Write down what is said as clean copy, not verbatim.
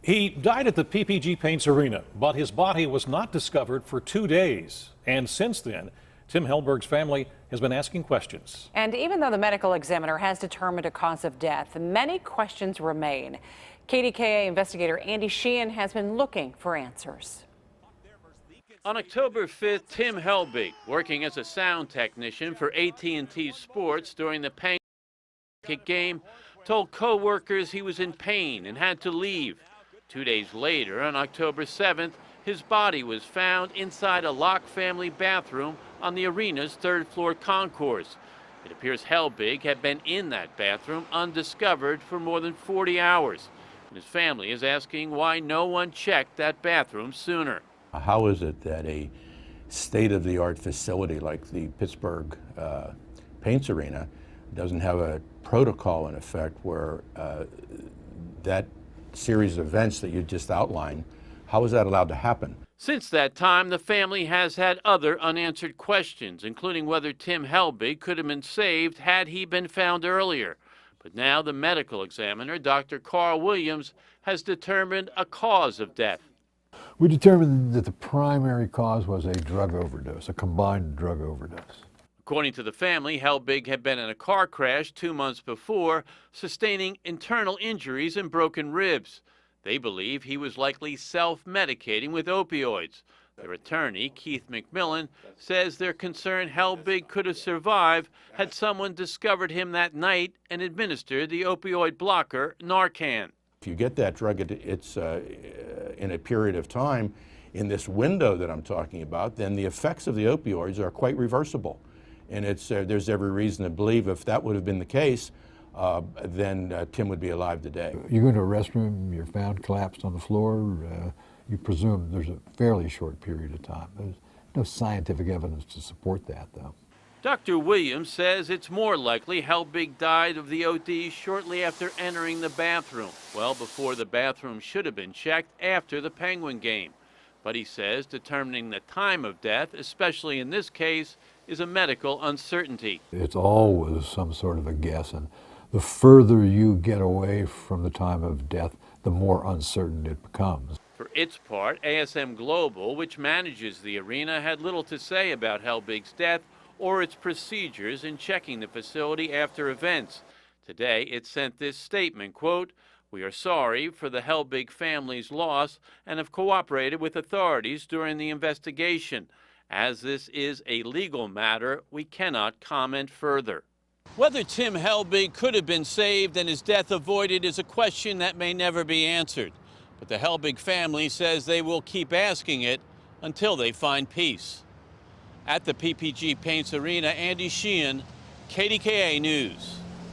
He died at the PPG Paints Arena, but his body was not discovered for 2 days. And since then, Tim Hellberg's family has been asking questions. And even though the medical examiner has determined a cause of death, many questions remain. KDKA investigator Andy Sheehan has been looking for answers. On October 5th, Tim Hellberg, working as a sound technician for AT&T Sports during the Pancake game, told co-workers he was in pain and had to leave. 2 days later, on October 7th, his body was found inside a Locke family bathroom on the arena's third-floor concourse. It appears Hellberg had been in that bathroom undiscovered for more than 40 hours. And his family is asking why no one checked that bathroom sooner. How is it that a state-of-the-art facility like the Pittsburgh Paints Arena doesn't have a protocol in effect where that series of events that you just outlined, how is that allowed to happen? Since that time, the family has had other unanswered questions, including whether Tim Hellberg could have been saved had he been found earlier. But now the medical examiner, Dr. Carl Williams, has determined a cause of death. We determined that the primary cause was a drug overdose, a combined drug overdose. According to the family, Hellberg had been in a car crash 2 months before, sustaining internal injuries and broken ribs. They believe he was likely self-medicating with opioids. Their attorney, Keith McMillan, says they're concerned Hellberg could have survived had someone discovered him that night and administered the opioid blocker Narcan. If you get that drug, it's in a period of time, in this window that I'm talking about, then the effects of the opioids are quite reversible. And there's every reason to believe if that would have been the case, then Tim would be alive today. You go into a restroom, you're found collapsed on the floor, you presume there's a fairly short period of time. There's no scientific evidence to support that, though. Dr. Williams says it's more likely Hellberg died of the OD shortly after entering the bathroom, well before the bathroom should have been checked after the Penguin game. But he says determining the time of death, especially in this case, is a medical uncertainty. It's always some sort of a guess, and the further you get away from the time of death, the more uncertain it becomes. For its part, ASM Global, which manages the arena, had little to say about Hellberg's death or its procedures in checking the facility after events. Today, it sent this statement, quote, "We are sorry for the Hellberg family's loss and have cooperated with authorities during the investigation. As this is a legal matter, we cannot comment further." Whether Tim Hellberg could have been saved and his death avoided is a question that may never be answered. But the Hellberg family says they will keep asking it until they find peace. At the PPG Paints Arena, Andy Sheehan, KDKA News.